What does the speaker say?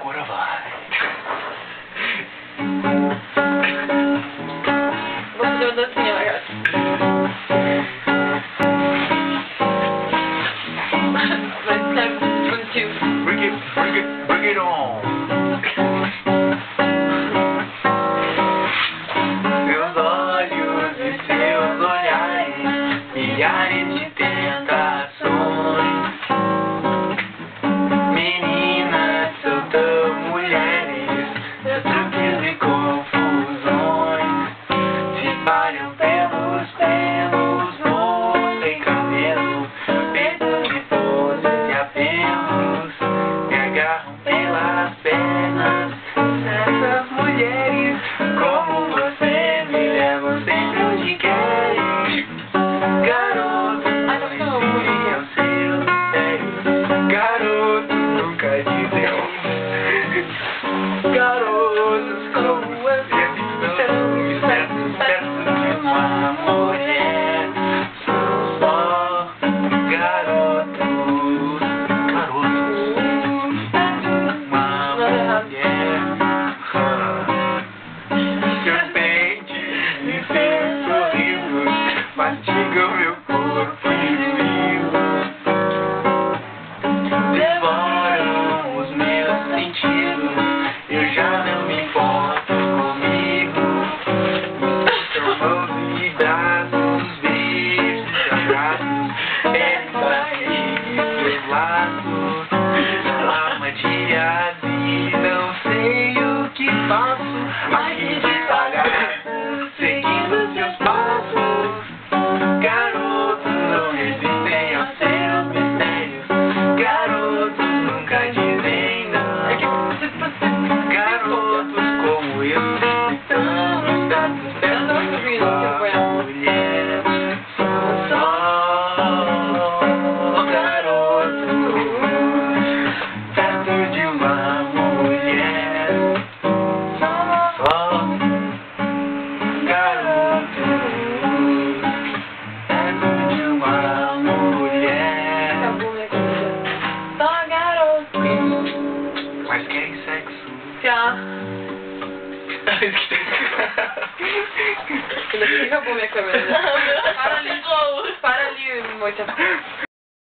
agora vai. Vou fazer uma dancinha, vai, gata. Vai ficar bonitinho. Bring it on. Seus olhos e seus olhares, milhares de tentações. Meninas soltam mulheres, truques e confusões. Se espalham pelos voos sem cabelo, peitos e poses e apelos. Me agarram pelas pernas. Essas mulheres como você me levam sempre onde querem. Garotos não ensinam seus mistérios. Garotos nunca dizem. Garotos como você são certos de uma mulher. São só garotos. Uma mulher. Serpentes e seus sorrisos mastigam meu corpo invisível. Devoram os meus sentidos. Eu já não me importo comigo. São mãos e braços, beijos e abraços, pele, barriga, seus laços. São armadilhas e não sei o que faço aqui de palhaço, seguindo seus passos. Garotos não resistem aos seus mistérios. Garotos nunca dizem não. Garotos como eu estamos tantos perto de uma mulher. São só garotos perto de uma mulher. São só garotos perto de uma mulher. Acabou minha comida. Só garoto. Mas querem sexo. Já. Acabou minha câmera. Para ali, moita.